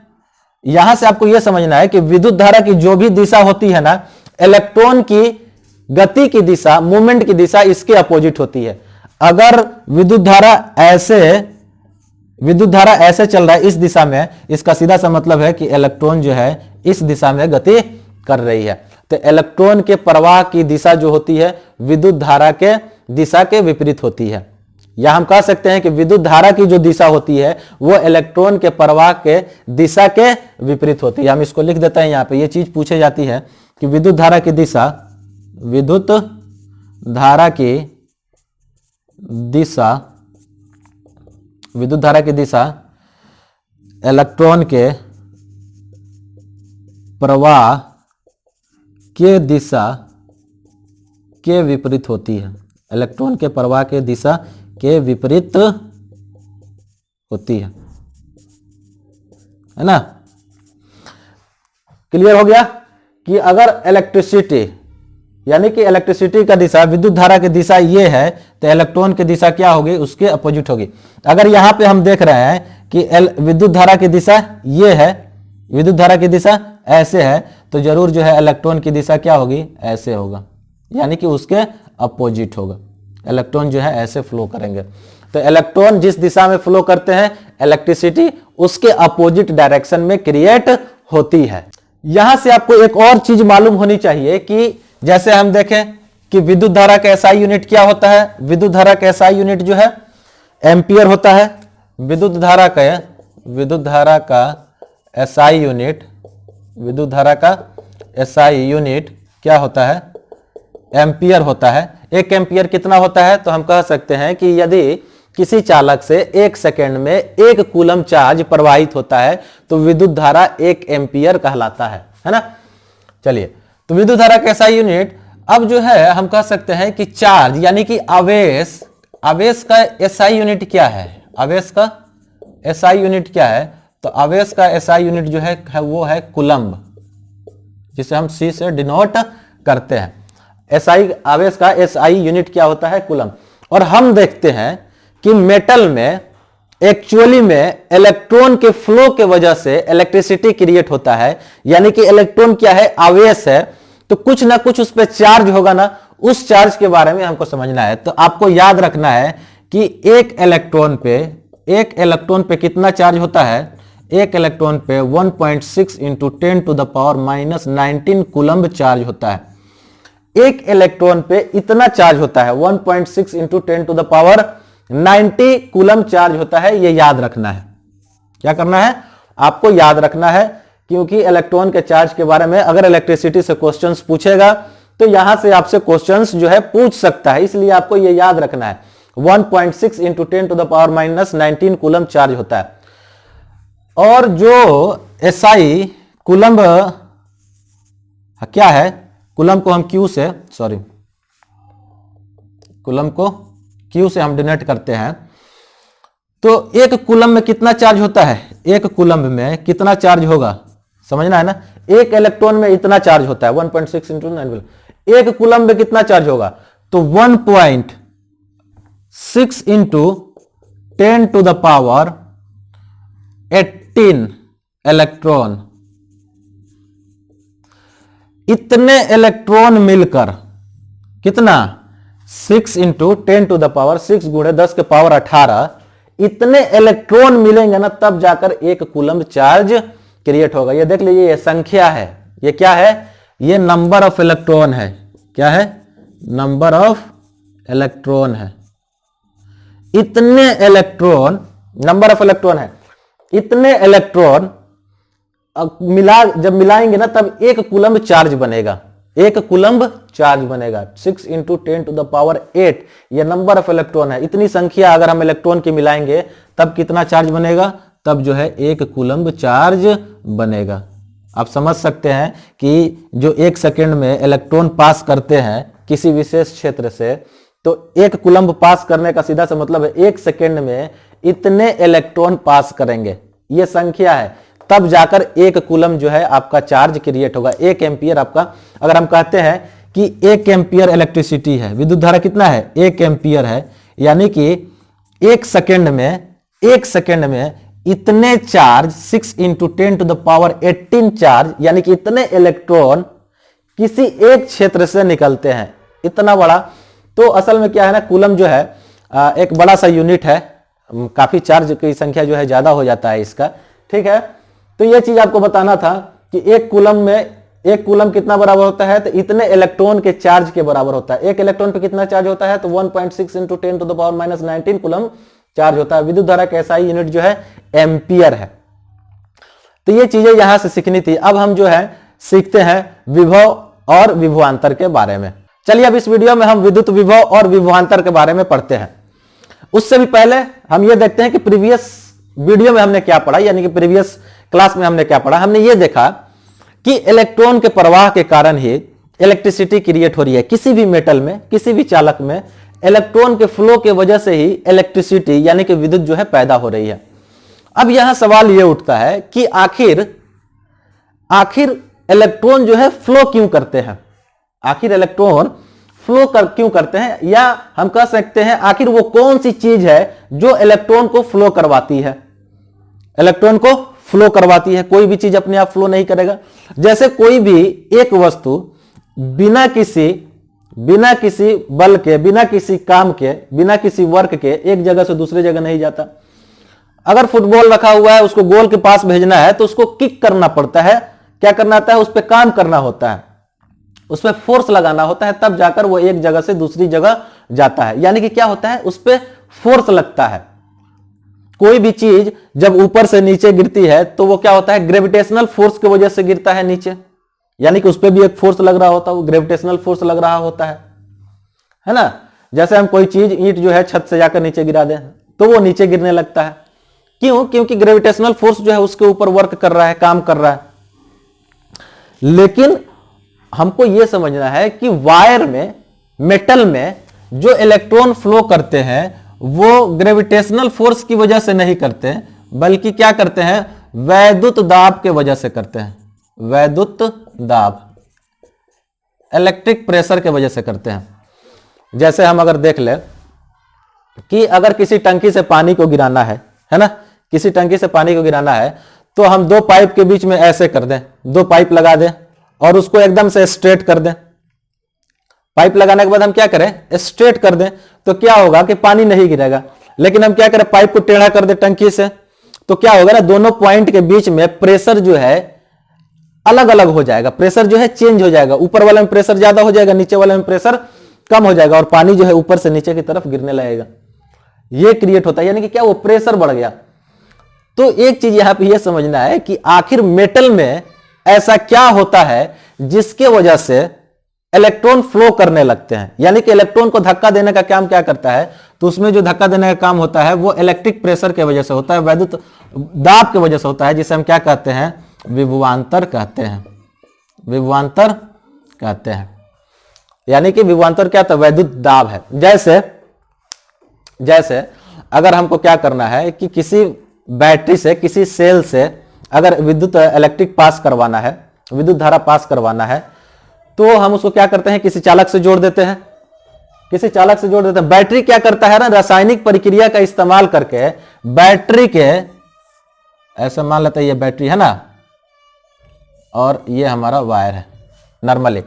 यहां से आपको यह समझना है कि विद्युत धारा की जो भी दिशा होती है ना, इलेक्ट्रॉन की गति की दिशा, मूवमेंट की दिशा इसके अपोजिट होती है। अगर विद्युत धारा ऐसे चल रहा है इस दिशा में, इसका सीधा सा मतलब है कि इलेक्ट्रॉन जो है इस दिशा में गति कर रही है। तो इलेक्ट्रॉन के प्रवाह की दिशा जो होती है विद्युत धारा के दिशा के विपरीत होती है। या हम कह सकते हैं कि विद्युत धारा की जो दिशा होती है वो इलेक्ट्रॉन के प्रवाह के दिशा के विपरीत होती है। हम इसको लिख देते हैं, यहां पे ये चीज पूछी जाती है कि विद्युत धारा की दिशा, विद्युत धारा की दिशा इलेक्ट्रॉन के प्रवाह के दिशा के विपरीत होती है। इलेक्ट्रॉन के प्रवाह के दिशा के विपरीत होती है ना। क्लियर हो गया कि अगर इलेक्ट्रिसिटी यानी कि इलेक्ट्रिसिटी का दिशा, विद्युत धारा की दिशा ये है, तो इलेक्ट्रॉन की दिशा क्या होगी, उसके अपोजिट होगी। अगर यहां पे हम देख रहे हैं कि विद्युत धारा की दिशा ये है, विद्युत धारा की दिशा ऐसे है, तो जरूर जो है इलेक्ट्रॉन की दिशा क्या होगी, ऐसे होगा, यानी कि उसके अपोजिट होगा। इलेक्ट्रॉन जो है ऐसे फ्लो करेंगे। तो इलेक्ट्रॉन जिस दिशा में फ्लो करते हैं, इलेक्ट्रिसिटी उसके अपोजिट डायरेक्शन में क्रिएट होती है। यहां से आपको एक और चीज मालूम होनी चाहिए कि जैसे हम देखें कि विद्युत धारा का एसआई यूनिट क्या होता है, विद्युत धारा का एसआई यूनिट जो है एम्पियर होता है। विद्युत धारा का एसआई यूनिट, विद्युत धारा का एसआई यूनिट क्या होता है, एम्पियर होता है। एक एम्पियर कितना होता है, तो हम कह सकते हैं कि यदि किसी चालक से 1 सेकेंड में 1 कूलम चार्ज प्रवाहित होता है तो विद्युत धारा 1 एम्पियर कहलाता है ना। चलिए, तो विद्युत धारा का एसआई यूनिट, अब जो है हम कह सकते हैं कि चार्ज यानी कि आवेश, आवेश का एसआई यूनिट क्या है, आवेश का एसआई यूनिट क्या है, तो आवेश का एसआई यूनिट जो है वो है कूलम्ब, जिसे हम सी से डिनोट करते हैं। एसआई, आवेश का एसआई यूनिट क्या होता है, कूलम्ब। और हम देखते हैं कि मेटल में एक्चुअली में इलेक्ट्रॉन के फ्लो के वजह से इलेक्ट्रिसिटी क्रिएट होता है, यानी कि इलेक्ट्रॉन क्या है, आवेश है, तो कुछ ना कुछ उस पर चार्ज होगा ना, उस चार्ज के बारे में हमको समझना है। तो आपको याद रखना है कि एक इलेक्ट्रॉन पे कितना चार्ज होता है, एक इलेक्ट्रॉन पे 1.6 into 10 to the power -19 coulomb charge होता है। एक इलेक्ट्रॉन पे इतना चार्ज होता है, 1.6 into 10 to the power 90 coulomb charge होता है। ये याद रखना है। क्या करना है, आपको याद रखना है, क्योंकि इलेक्ट्रॉन के चार्ज के बारे में अगर इलेक्ट्रिसिटी से क्वेश्चंस पूछेगा तो यहां से आपसे क्वेश्चंस जो है पूछ सकता है, इसलिए आपको ये याद रखना है 1.6 into 10 to the power -19 coulomb charge होता है। और जो एसआई कूलम्ब क्या है, कूलम को हम क्यू से, सॉरी, कूलम को क्यू से हम डिनोट करते हैं। तो एक कूलम में कितना चार्ज होता है, एक कूलम में कितना चार्ज होगा, समझना है ना। एक इलेक्ट्रॉन में इतना चार्ज होता है 1.6 इंटू 9, एक कूलम में कितना चार्ज होगा, तो 1.6 into 10 to the power 18 electron. इतने इलेक्ट्रॉन मिलकर कितना, 6 इंटू 10 टू द पावर 6 गुणे 10 के पावर 18, इतने इलेक्ट्रॉन मिलेंगे ना, तब जाकर एक कूलम चार्ज क्रिएट होगा। ये देख लीजिए, ये संख्या है, ये क्या है, ये नंबर ऑफ इलेक्ट्रॉन है। क्या है, नंबर ऑफ इलेक्ट्रॉन है। इतने इलेक्ट्रॉन, नंबर ऑफ इलेक्ट्रॉन है, इतने इलेक्ट्रॉन जब मिलाएंगे ना, तब एक कूलम्ब चार्ज बनेगा, एक कूलम्ब चार्ज बनेगा। 6 इंटू 10 टू द पावर 8 ये नंबर ऑफ इलेक्ट्रॉन है। इतनी संख्या अगर हम इलेक्ट्रॉन की मिलाएंगे तब कितना चार्ज बनेगा, तब जो है एक कूलम्ब चार्ज बनेगा। आप समझ सकते हैं कि जो 1 सेकेंड में इलेक्ट्रॉन पास करते हैं किसी विशेष क्षेत्र से, तो एक कूलम्ब पास करने का सीधा सा मतलब है 1 सेकेंड में इतने इलेक्ट्रॉन पास करेंगे, ये संख्या है, तब जाकर एक कूलम जो है आपका चार्ज क्रिएट होगा। 1 एम्पियर आपका, अगर हम कहते हैं कि 1 एम्पियर इलेक्ट्रिसिटी है, विद्युत धारा कितना है, 1 एम्पियर है, यानी कि 1 सेकेंड में इतने charge 6 into 10 to the power 18 charge, यानी कि इतने इलेक्ट्रॉन किसी एक क्षेत्र से निकलते हैं, इतना बड़ा। तो असल में क्या है ना, कूलम जो है एक बड़ा सा यूनिट है, काफी चार्ज की संख्या जो है ज्यादा हो जाता है इसका, ठीक है। तो ये चीज आपको बताना था कि एक कूलम में, एक कूलम कितना बराबर होता है, तो इतने इलेक्ट्रॉन के चार्ज के बराबर होता है। एक इलेक्ट्रॉन पे कितना चार्ज होता है, तो 1.6 into 10 to the power -19 coulomb charge होता है। विद्युत धारा का एसआई यूनिट जो है एम्पियर है। तो ये चीजें यहां से सीखनी थी। अब हम जो है सीखते हैं विभव और विभवांतर के बारे में। चलिए, अब इस वीडियो में हम विद्युत विभव और विभवांतर के बारे में पढ़ते हैं। उससे भी पहले हम ये देखते हैं कि प्रीवियस वीडियो में हमने क्या पढ़ा, यानी कि प्रीवियस क्लास में हमने क्या पढ़ा। हमने ये देखा कि इलेक्ट्रॉन के प्रवाह के कारण ही इलेक्ट्रिसिटी क्रिएट हो रही है। किसी भी मेटल में, किसी भी चालक में इलेक्ट्रॉन के फ्लो के वजह से ही इलेक्ट्रिसिटी यानी कि विद्युत जो है पैदा हो रही है। अब यहां सवाल यह उठता है कि आखिर इलेक्ट्रॉन जो है फ्लो क्यों करते हैं, आखिर इलेक्ट्रॉन फ्लो क्यों करते हैं, या हम कह सकते हैं आखिर वो कौन सी चीज है जो इलेक्ट्रॉन को फ्लो करवाती है। इलेक्ट्रॉन को फ्लो करवाती है, कोई भी चीज अपने आप फ्लो नहीं करेगा। जैसे कोई भी एक वस्तु बिना किसी बल के, बिना किसी काम के, बिना किसी वर्क के एक जगह से दूसरी जगह नहीं जाता। अगर फुटबॉल रखा हुआ है, उसको गोल के पास भेजना है तो उसको किक करना पड़ता है, क्या करना होता है, उस पर काम करना होता है, उस पर फोर्स लगाना होता है, तब जाकर वो एक जगह से दूसरी जगह जाता है। यानी कि क्या होता है, उस पर फोर्स लगता है। कोई भी चीज जब ऊपर से नीचे गिरती है तो वो क्या होता है, ग्रेविटेशनल फोर्स की वजह से गिरता है नीचे, यानी कि उस पर भी एक फोर्स लग रहा होता है, वो ग्रेविटेशनल फोर्स लग रहा होता है ना। जैसे हम कोई चीज, ईंट जो है छत से जाकर नीचे गिरा दें तो वो नीचे गिरने लगता है। क्यों? क्योंकि ग्रेविटेशनल फोर्स जो है उसके ऊपर वर्क कर रहा है, काम कर रहा है। लेकिन हमको यह समझना है कि वायर में, मेटल में जो इलेक्ट्रॉन फ्लो करते हैं वो ग्रेविटेशनल फोर्स की वजह से नहीं करते, बल्कि क्या करते हैं, वैद्युत दाब के वजह से करते हैं। वैद्युत दाब, इलेक्ट्रिक प्रेशर के वजह से करते हैं। जैसे हम अगर देख ले कि अगर किसी टंकी से पानी को गिराना है ना, किसी टंकी से पानी को गिराना है तो हम दो पाइप के बीच में ऐसे कर दें, दो पाइप लगा दें और उसको एकदम से स्ट्रेट कर दें। पाइप लगाने के बाद हम क्या करें, स्ट्रेट कर दें, तो क्या होगा कि पानी नहीं गिरेगा। लेकिन हम क्या करें, पाइप को टेढ़ा कर दें टंकी से, तो क्या होगा ना, दोनों पॉइंट के बीच में प्रेशर जो है अलग अलग हो जाएगा, प्रेशर जो है चेंज हो जाएगा। ऊपर वाले में प्रेशर ज्यादा हो जाएगा, नीचे वाले में प्रेशर कम हो जाएगा और पानी जो है ऊपर से नीचे की तरफ गिरने लगेगा। ये क्रिएट होता है, यानी कि क्या, वो प्रेशर बढ़ गया। तो एक चीज यहां पे ये समझना है कि आखिर मेटल में ऐसा क्या होता है जिसके वजह से इलेक्ट्रॉन फ्लो करने लगते हैं। यानी कि इलेक्ट्रॉन को धक्का देने का काम क्या करता है, तो उसमें जो धक्का देने का काम होता है वो इलेक्ट्रिक प्रेशर के वजह से होता है, वैद्युत दाब की वजह से होता है, जिसे हम क्या कहते हैं, विभवांतर कहते हैं। विभवांतर कहते हैं, यानी कि विभवांतर क्या था, वैद्युत दाब है। जैसे अगर हमको क्या करना है कि किसी बैटरी से, किसी सेल से अगर विद्युत इलेक्ट्रिक पास करवाना है, विद्युत धारा पास करवाना है, तो हम उसको क्या करते हैं, किसी चालक से जोड़ देते हैं, किसी चालक से जोड़ देते हैं। बैटरी क्या करता है ना, रासायनिक प्रक्रिया का इस्तेमाल करके बैटरी के, ऐसा मान लेते हैं ये बैटरी है ना और ये हमारा वायर है नॉर्मली,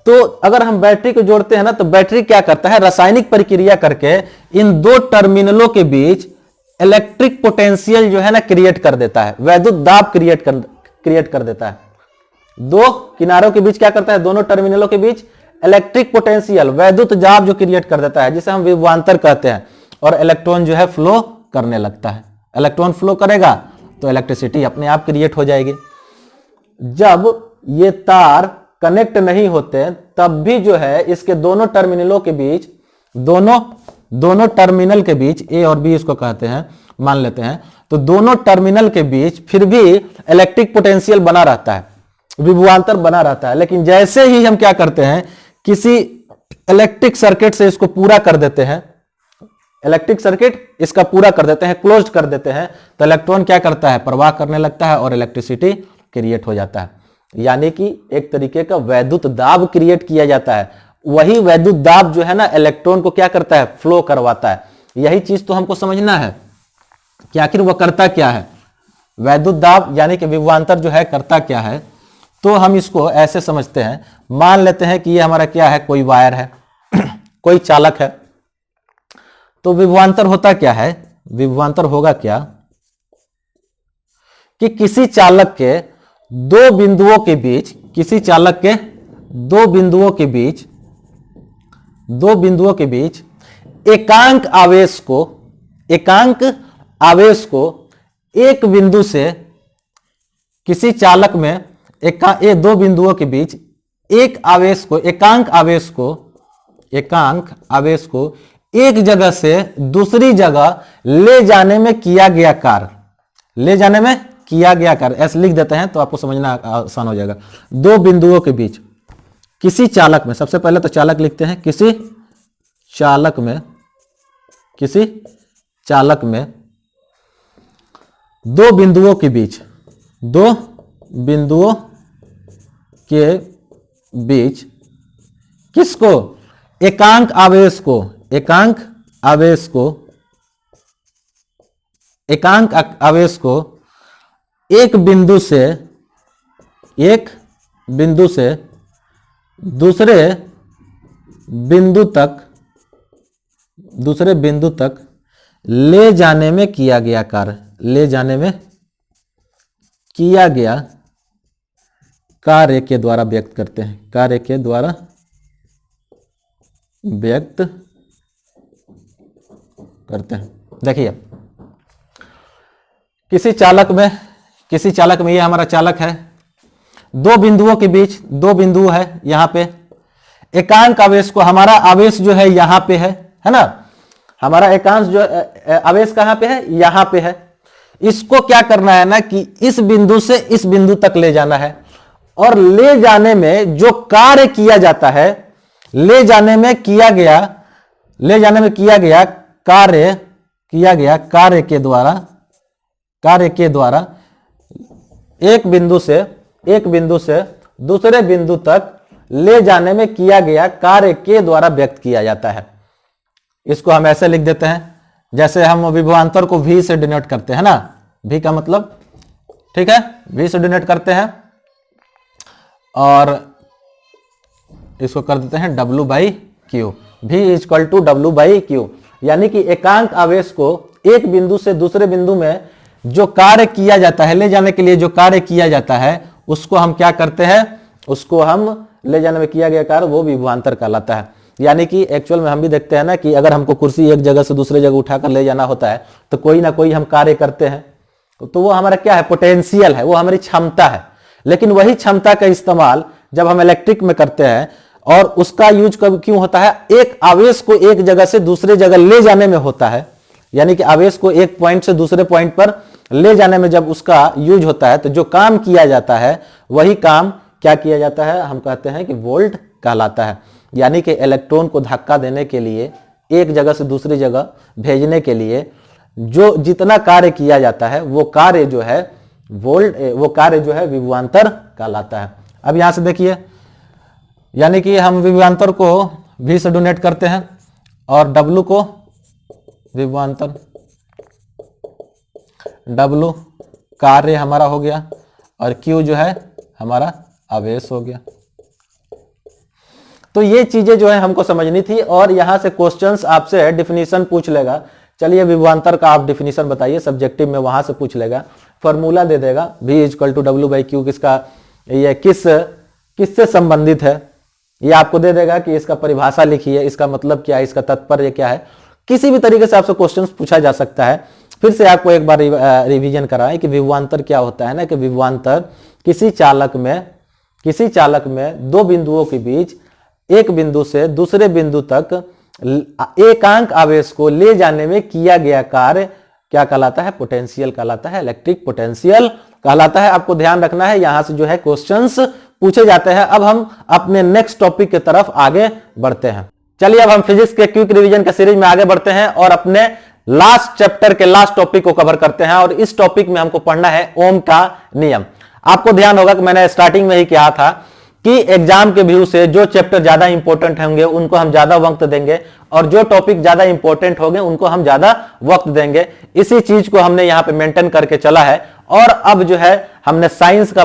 तो अगर हम बैटरी को जोड़ते हैं ना, तो बैटरी क्या करता है, रासायनिक प्रक्रिया करके इन दो टर्मिनलों के बीच इलेक्ट्रिक पोटेंशियल जो है ना क्रिएट कर देता है, वैद्युत दाब क्रिएट कर देता है। दो किनारों के बीच क्या करता है, दोनों टर्मिनलों के बीच इलेक्ट्रिक पोटेंशियल, वैद्युत दाब जो क्रिएट कर देता है, जिसे हम विभवांतर कहते हैं। और इलेक्ट्रॉन जो है फ्लो करने लगता है। इलेक्ट्रॉन फ्लो करेगा तो इलेक्ट्रिसिटी अपने आप क्रिएट हो जाएगी। जब ये तार कनेक्ट नहीं होते तब भी जो है इसके दोनों टर्मिनलों के बीच, दोनों टर्मिनल के बीच, ए और बी इसको कहते हैं, मान लेते हैं, तो दोनों टर्मिनल के बीच फिर भी इलेक्ट्रिक पोटेंशियल बना रहता है, विभवांतर बना रहता है। लेकिन जैसे ही हम क्या करते हैं, किसी इलेक्ट्रिक सर्किट से इसको पूरा कर देते हैं, इलेक्ट्रिक सर्किट इसका पूरा कर देते हैं, क्लोज कर देते हैं, तो इलेक्ट्रॉन क्या करता है, प्रवाह करने लगता है और इलेक्ट्रिसिटी क्रिएट हो जाता है। यानी कि एक तरीके का वैद्युत दाब क्रिएट किया जाता है। वही वैद्युत दाब जो है ना इलेक्ट्रॉन को क्या करता है, फ्लो करवाता है। यही चीज तो हमको समझना है कि आखिर वह करता क्या है, वैद्युत दाब यानी कि विभवांतर जो है करता क्या है। तो हम इसको ऐसे समझते हैं, मान लेते हैं कि ये हमारा क्या है, कोई वायर है कोई चालक है, तो विभवांतर होता क्या है, विभवांतर होगा क्या कि किसी चालक के दो बिंदुओं के बीच, किसी चालक के दो बिंदुओं के बीच एकांक आवेश को एक बिंदु से, किसी चालक में दो बिंदुओं के बीच एक आवेश को, एकांक आवेश को एक जगह से दूसरी जगह ले जाने में किया गया कार्य, ले जाने में किया गया कार्य, ऐसे लिख देते हैं तो आपको समझना आसान हो जाएगा। दो बिंदुओं के बीच किसी चालक में, सबसे पहले तो चालक लिखते हैं, किसी चालक में दो बिंदुओं के बीच किसको? एकांक आवेश को, एकांक आवेश को, एकांक आवेश को एक बिंदु से दूसरे बिंदु तक ले जाने में किया गया कार्य, ले जाने में किया गया कार्य के द्वारा व्यक्त करते हैं, कार्य के द्वारा व्यक्त करते हैं। देखिए किसी चालक में ये हमारा चालक है, दो बिंदुओं के बीच, दो बिंदु है यहां पे, एकांक आवेश को, हमारा आवेश जो है यहां पे है ना, हमारा एकांश जो आवेश कहां पे है? यहां पे है। इसको क्या करना है ना कि इस बिंदु से इस बिंदु तक ले जाना है, और ले जाने में जो कार्य किया जाता है, ले जाने में किया गया कार्य के द्वारा एक बिंदु से दूसरे बिंदु तक ले जाने में किया गया कार्य के द्वारा व्यक्त किया जाता है। इसको हम ऐसे लिख देते हैं, जैसे हम विभवांतर को V से डिनोट करते हैं ना, V का मतलब, ठीक है, V से डिनोट करते हैं, और इसको कर देते हैं W/Q, V equal to W/Q, यानी कि एकांक आवेश को एक बिंदु से दूसरे बिंदु में जो कार्य किया जाता है, ले जाने के लिए जो कार्य किया जाता है, उसको हम क्या करते हैं? उसको हम ले जाने में किया गया कार्य वो विभवांतर कहलाता है। यानी कि एक्चुअल में हम भी देखते हैं ना कि अगर हमको कुर्सी एक जगह से दूसरे जगह उठाकर ले जाना होता है तो कोई ना कोई हम कार्य करते हैं, तो वो हमारा क्या है? पोटेंशियल है, वो हमारी क्षमता है। लेकिन वही क्षमता का इस्तेमाल जब हम इलेक्ट्रिक में करते हैं, और उसका यूज कब क्यों होता है? एक आवेश को एक जगह से दूसरे जगह ले जाने में होता है। यानी कि आवेश को एक पॉइंट से दूसरे पॉइंट पर ले जाने में जब उसका यूज होता है, तो जो काम किया जाता है वही काम क्या किया जाता है? हम कहते हैं कि वोल्ट कहलाता है। यानी कि इलेक्ट्रॉन को धक्का देने के लिए, एक जगह से दूसरी जगह भेजने के लिए जो जितना कार्य किया जाता है, वो कार्य जो है विभवांतर कहलाता है। अब यहां से देखिए, यानी कि हम विभवांतर को V से डोनेट करते हैं, और W को विभवांतर, W कार्य हमारा हो गया, और Q जो है हमारा आवेश हो गया। तो ये चीजें जो है हमको समझनी थी, और यहां से क्वेश्चंस आपसे डेफिनेशन पूछ लेगा। चलिए विभवांतर का आप डेफिनेशन बताइए, सब्जेक्टिव में वहां से पूछ लेगा, फॉर्मूला दे देगा V इक्वल टू W/Q, किसका ये किससे संबंधित है, ये आपको दे देगा कि इसका परिभाषा लिखिए, इसका मतलब क्या है, इसका तात्पर्य क्या है। किसी भी तरीके से आपसे क्वेश्चंस पूछा जा सकता है। फिर से आपको एक बार रिवीजन कराएं कि विभवांतर क्या होता है ना, कि विभवांतर किसी चालक में दो बिंदुओं के बीच, एक बिंदु से दूसरे बिंदु तक एकांक आवेश को ले जाने में किया गया कार्य क्या कहलाता है? पोटेंशियल कहलाता है, इलेक्ट्रिक पोटेंशियल कहलाता है। आपको ध्यान रखना है, यहां से जो है क्वेश्चंस पूछे जाते हैं। अब हम अपने नेक्स्ट टॉपिक की तरफ आगे बढ़ते हैं। चलिए अब हम फिजिक्स के क्विक रिवीजन के सीरीज में आगे बढ़ते हैं, और अपने लास्ट चैप्टर के लास्ट टॉपिक को कवर करते हैं। और इस टॉपिक में हमको पढ़ना है ओम का नियम। आपको ध्यान होगा कि मैंने स्टार्टिंग में ही कहा था कि एग्जाम के व्यू से जो चैप्टर ज्यादा इंपॉर्टेंट होंगे उनको हम ज्यादा वक्त देंगे, और जो टॉपिक ज्यादा इंपॉर्टेंट होंगे उनको हम ज्यादा वक्त देंगे। इसी चीज को हमने यहां पे मेंटेन करके चला है, और अब जो है हमने साइंस का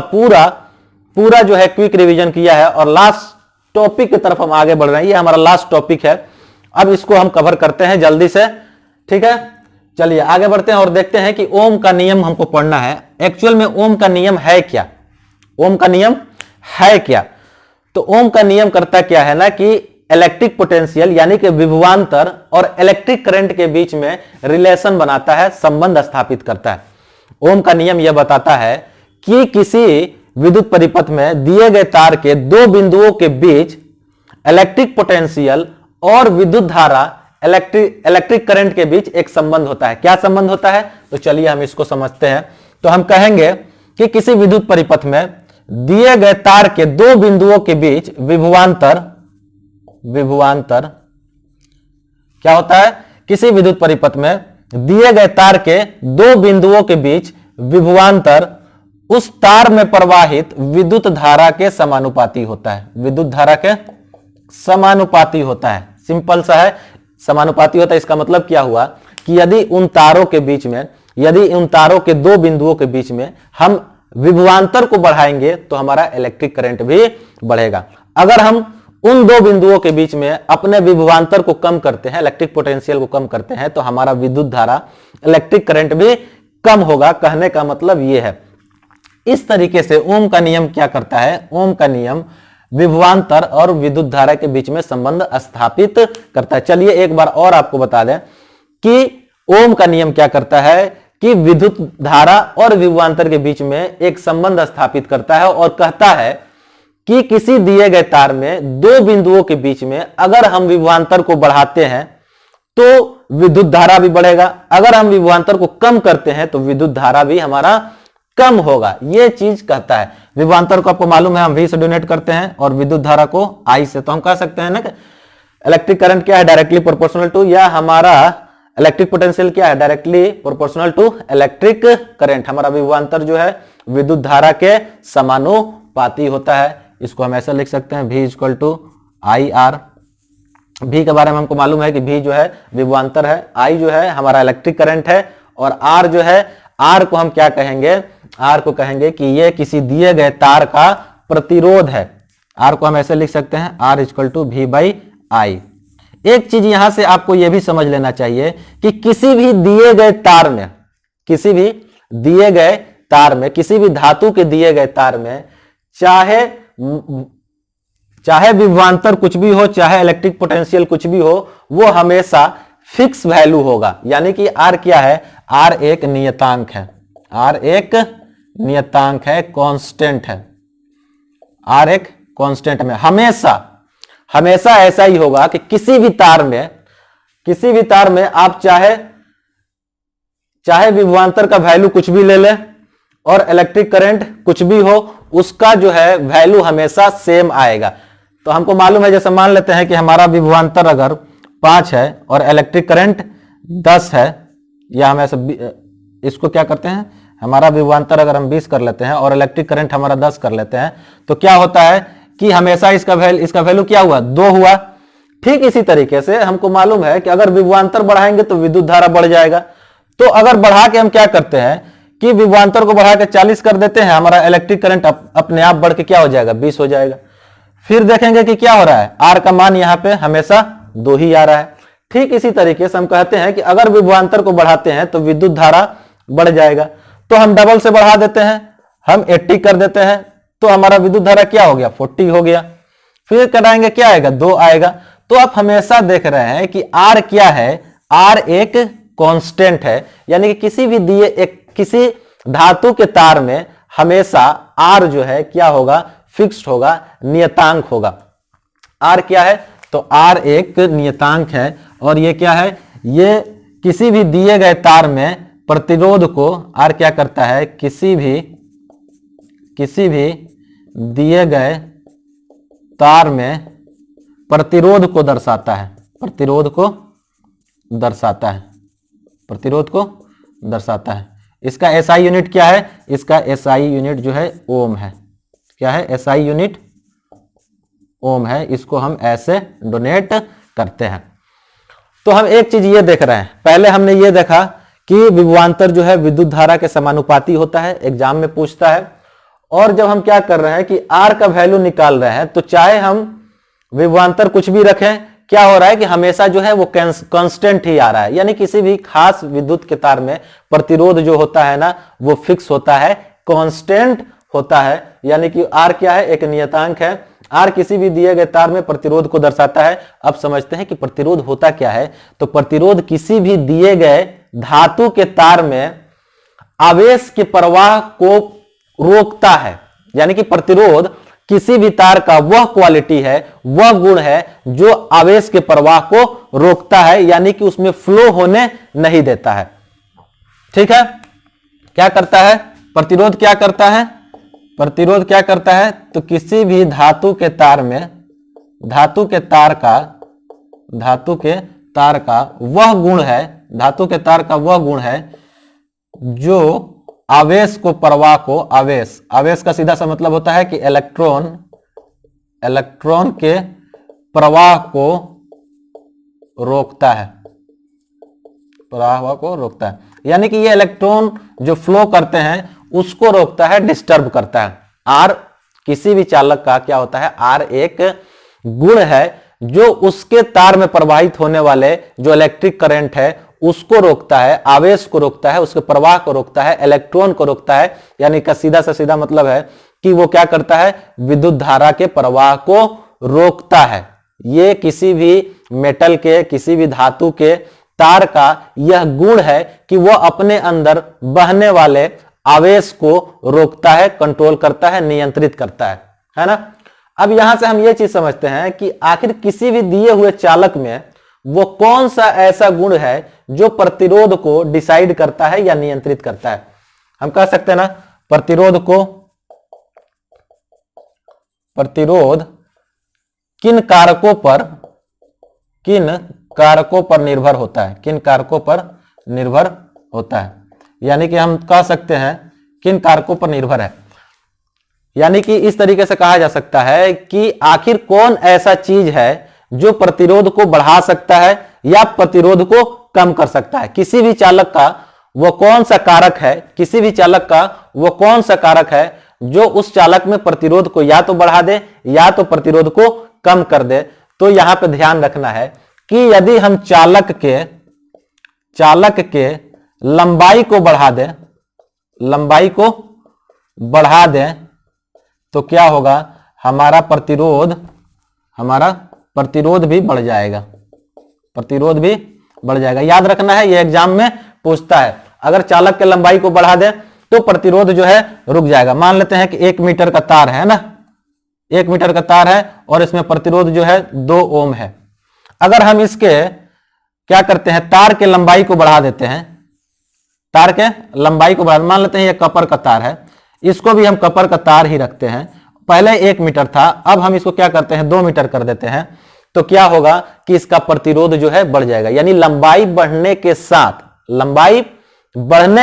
पूरा जो है क्विक रिवीजन किया है, और लास्ट टॉपिक की तरफ हम आगे बढ़ रहे हैं। ये हमारा लास्ट टॉपिक है, अब इसको हम कवर करते हैं जल्दी से, ठीक है। चलिए आगे बढ़ते हैं और देखते हैं कि ओम का नियम हमको पढ़ना है। एक्चुअल में ओम का नियम है क्या? ओम का नियम है क्या? तो ओम का नियम करता क्या है ना कि इलेक्ट्रिक पोटेंशियल यानी कि विभवांतर और इलेक्ट्रिक करंट के बीच में रिलेशन बनाता है, संबंध स्थापित करता है। ओम का नियम यह बताता है कि किसी विद्युत परिपथ में दिए गए तार के दो बिंदुओं के बीच इलेक्ट्रिक पोटेंशियल और विद्युत धारा इलेक्ट्रिक करंट के बीच एक संबंध होता है। क्या संबंध होता है? तो चलिए हम इसको समझते हैं। तो हम कहेंगे कि किसी विद्युत परिपथ में दिए गए तार के दो बिंदुओं के बीच विभवांतर क्या होता है? किसी विद्युत परिपथ में दिए गए तार के दो बिंदुओं के बीच विभवांतर उस तार में प्रवाहित विद्युत धारा के समानुपाती होता है। विद्युत धारा के समानुपाती होता है। सिंपल सा है, समानुपाती होता है। इसका मतलब क्या हुआ कि यदि उन तारों के बीच में, यदि उन तारों के दो बिंदुओं के बीच में हम विभवांतर को बढ़ाएंगे तो हमारा इलेक्ट्रिक करंट भी बढ़ेगा। अगर हम उन दो बिंदुओं के बीच में अपने विभवांतर को कम करते हैं, इलेक्ट्रिक पोटेंशियल को कम करते हैं, तो हमारा विद्युत धारा, इलेक्ट्रिक करंट भी कम होगा। कहने का मतलब यह है। इस तरीके से ओम का नियम क्या करता है? ओम का नियम विभवांतर और विद्युत धारा के बीच में संबंध स्थापित करता है। चलिए एक बार और आपको बता दें कि ओम का नियम क्या करता है कि विद्युत धारा और विभवांतर के बीच में एक संबंध स्थापित करता है और कहता है कि किसी दिए गए तार में दो बिंदुओं के बीच में अगर हम विभवांतर को बढ़ाते हैं तो विद्युत धारा भी बढ़ेगा, अगर हम विभवांतर को कम करते हैं तो विद्युत धारा भी हमारा कम होगा। यह चीज कहता है। विभवांतर को आपको मालूम है हम V से डोनेट करते हैं और विद्युत धारा को I से, तो हम कह सकते हैं ना कि इलेक्ट्रिक करंट क्या है? डायरेक्टली प्रोपोर्शनल टू, या हमारा इलेक्ट्रिक पोटेंशियल क्या है? Directly proportional to electric current. हमारा विभवांतर जो है विद्युत धारा के समानुपाती होता है। इसको हम ऐसा लिख सकते हैं V equal to IR। V के बारे में हमको मालूम है कि V जो है विभवांतर है, I जो है हमारा इलेक्ट्रिक करंट है, और R जो है, R को हम क्या कहेंगे? R को कहेंगे कि यह किसी दिए गए तार का प्रतिरोध है। R को हम ऐसे लिख सकते हैं R equal to V by I। एक चीज यहां से आपको यह भी समझ लेना चाहिए कि किसी भी दिए गए तार में, किसी भी दिए गए तार में, किसी भी धातु के दिए गए तार में चाहे विभवांतर कुछ भी हो, चाहे इलेक्ट्रिक पोटेंशियल कुछ भी हो, वो हमेशा फिक्स वैल्यू होगा। यानी कि R क्या है? R एक नियतांक है। R एक नियतांक है, कांस्टेंट है। R एक कांस्टेंट में हमेशा ऐसा ही होगा कि किसी भी तार में आप चाहे विभवांतर का वैल्यू कुछ भी ले ले और इलेक्ट्रिक करंट कुछ भी हो, उसका जो है वैल्यू हमेशा सेम आएगा। तो हमको मालूम है, जैसे मान लेते हैं कि हमारा विभवांतर अगर 5 है और इलेक्ट्रिक करंट 10 है, या हम ऐसे इसको क्या करते हैं, हमारा विभवांतर अगर हम 20 कर लेते हैं और इलेक्ट्रिक करंट हमारा 10 कर लेते हैं, तो क्या होता है कि हमेशा इसका वैल्यू क्या हुआ? 2 हुआ। ठीक इसी तरीके से हमको मालूम है कि अगर विभवांतर बढ़ाएंगे तो विद्युत धारा बढ़ जाएगा। तो अगर बढ़ा के हम क्या करते हैं कि विभवांतर को बढ़ा के 40 कर देते हैं, हमारा इलेक्ट्रिक करंट अपने आप बढ़ के क्या हो जाएगा? 20 हो जाएगा। फिर देखेंगे कि क्या हो रहा है, R का मान यहां पे हमेशा 2 ही आ रहा है। ठीक इसी तरीके से हम कहते हैं कि अगर विभवांतर को बढ़ाते हैं तो विद्युत धारा बढ़ जाएगा। तो हम डबल से बढ़ा देते हैं, हम 80 कर देते हैं, तो हमारा विद्युत धारा क्या हो गया? 40 हो गया। फिर कराएंगे क्या आएगा? 2 आएगा। तो आप हमेशा देख रहे हैं कि R क्या है? R एक कांस्टेंट है। यानी कि किसी धातु के तार में हमेशा R जो है क्या होगा? फिक्स्ड होगा, नियतांक होगा। R क्या है? तो R एक नियतांक है। और ये क्या है? ये किसी भी दिए गए तार में प्रतिरोध को R क्या करता है? किसी भी दिए गए तार में प्रतिरोध को दर्शाता है। प्रतिरोध को दर्शाता है। इसका SI यूनिट क्या है? इसका SI यूनिट जो है ओम है। क्या है? SI यूनिट ओम है। इसको हम ऐसे डोनेट करते हैं। तो हम एक चीज ये देख रहे हैं, पहले हमने ये देखा कि विभवांतर जो है विद्युत धारा के समानुपाती होता है, एग्जाम में पूछता है। और जब हम क्या कर रहे हैं कि R का वैल्यू निकाल रहे हैं, तो चाहे हम विभवांतर कुछ भी रखें, क्या हो रहा है कि हमेशा जो है वो कांस्टेंट ही आ रहा है। यानी किसी भी खास विद्युत के तार में प्रतिरोध जो होता है ना, वो फिक्स होता है, कांस्टेंट होता है। यानी कि R क्या है? एक नियतांक है। R किसी भी दिए गए तार में प्रतिरोध को दर्शाता है। अब समझते हैं कि प्रतिरोध होता क्या है। तो प्रतिरोध किसी भी दिए गए धातु के तार में आवेश के प्रवाह को रोकता है। यानी कि प्रतिरोध किसी भी तार का वह क्वालिटी है, वह गुण है जो आवेश के प्रवाह को रोकता है, यानी कि उसमें फ्लो होने नहीं देता है। ठीक है? क्या करता है प्रतिरोध? क्या करता है प्रतिरोध? क्या करता है? तो किसी भी धातु के तार में धातु के तार का वह गुण है, धातु के तार का वह गुण है जो आवेश को प्रवाह को आवेश का सीधा सा मतलब होता है कि इलेक्ट्रॉन के प्रवाह को रोकता है, प्रवाह को रोकता है, यानी कि ये इलेक्ट्रॉन जो फ्लो करते हैं उसको रोकता है, डिस्टर्ब करता है। आर किसी भी चालक का क्या होता है, आर एक गुण है जो उसके तार में प्रवाहित होने वाले जो इलेक्ट्रिक करंट है उसको रोकता है, आवेश को रोकता है, उसके प्रवाह को रोकता है, इलेक्ट्रॉन को रोकता है। यानी कि सीधा से सीधा मतलब है कि वो क्या करता है, विद्युत धारा के प्रवाह को रोकता है। ये किसी भी मेटल के, किसी भी धातु के तार का यह गुण है कि वो अपने अंदर बहने वाले आवेश को रोकता है, कंट्रोल करता है, नियंत्रित करता है ना। अब यहां से हम ये चीज समझते हैं कि आखिर किसी भी दिए हुए चालक में वो कौन सा ऐसा गुण है जो प्रतिरोध को डिसाइड करता है या नियंत्रित करता है। हम कह सकते हैं ना, प्रतिरोध किन कारकों पर निर्भर होता है, किन कारकों पर निर्भर होता है। यानी कि हम कह सकते हैं किन कारकों पर निर्भर है, यानी कि इस तरीके से कहा जा सकता है कि आखिर कौन ऐसा चीज है जो प्रतिरोध को बढ़ा सकता है या प्रतिरोध को कम कर सकता है। किसी भी चालक का वो कौन सा कारक है, किसी भी चालक का वो कौन सा कारक है जो उस चालक में प्रतिरोध को या तो बढ़ा दे या तो प्रतिरोध को कम कर दे। तो यहां पे ध्यान रखना है कि यदि हम चालक के लंबाई को बढ़ा दें तो क्या होगा, हमारा प्रतिरोध भी बढ़ जाएगा, प्रतिरोध भी बढ़ जाएगा। याद रखना है, ये एग्जाम में पूछता है। अगर चालक के लंबाई को बढ़ा दें तो प्रतिरोध जो है रुक जाएगा। मान लेते हैं कि 1 मीटर का तार है ना, 1 मीटर का तार है और इसमें प्रतिरोध जो है 2 ओम है। अगर हम इसके क्या करते हैं, तार के लंबाई को बढ़ा देते हैं, तार के लंबाई को बढ़ा, मान लेते हैं ये कपर का तार है, इसको भी हम कपर का तार ही रखते हैं। पहले 1 मीटर था, अब हम इसको क्या करते हैं 2 मीटर कर देते हैं। तो क्या होगा कि इसका प्रतिरोध जो है बढ़ जाएगा। यानी लंबाई बढ़ने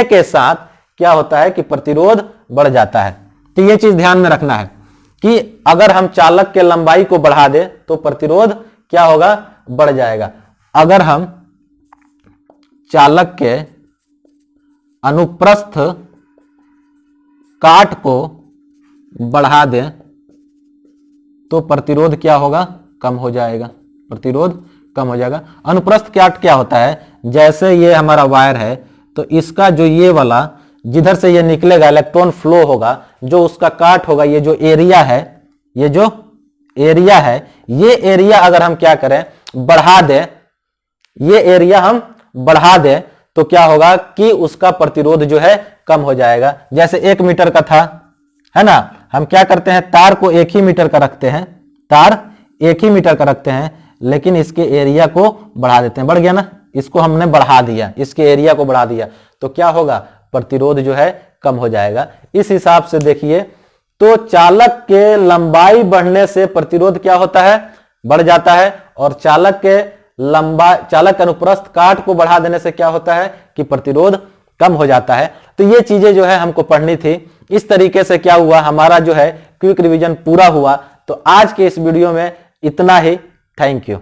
के साथ क्या होता है कि प्रतिरोध बढ़ जाता है। तो ये चीज ध्यान में रखना है कि अगर हम चालक के लंबाई को बढ़ा दे तो प्रतिरोध क्या होगा, बढ़ जाएगा। अगर हम चालक के अनुप्रस्थ काट को बढ़ा दें तो प्रतिरोध क्या होगा, कम हो जाएगा, प्रतिरोध कम हो जाएगा। अनुप्रस्थ काट क्या होता है, जैसे ये हमारा वायर है तो इसका जो ये वाला जिधर से ये निकलेगा इलेक्ट्रॉन फ्लो होगा, जो उसका काट होगा, ये जो एरिया है, ये एरिया अगर हम क्या करें बढ़ा दें, ये एरिया हम बढ़ा दें तो क्या होगा कि उसका प्रतिरोध जो है कम हो जाएगा। जैसे 1 मीटर का था, है ना, हम क्या करते हैं तार को 1 ही मीटर का रखते हैं, तार 1 ही मीटर का रखते हैं, लेकिन इसके एरिया को बढ़ा देते हैं। बढ़ गया ना, इसको हमने बढ़ा दिया, इसके एरिया को बढ़ा दिया तो क्या होगा, प्रतिरोध जो है कम हो जाएगा। इस हिसाब से देखिए तो चालक के लंबाई बढ़ने से प्रतिरोध क्या होता है, बढ़ जाता है, और चालक के अनुप्रस्थ काट को बढ़ा देने से क्या होता है कि प्रतिरोध कम हो जाता है। तो ये चीजें जो है हमको पढ़नी थी। इस तरीके से क्या हुआ, हमारा जो है क्विक रिवीजन पूरा हुआ। तो आज के इस वीडियो में इतना ही। Thank you.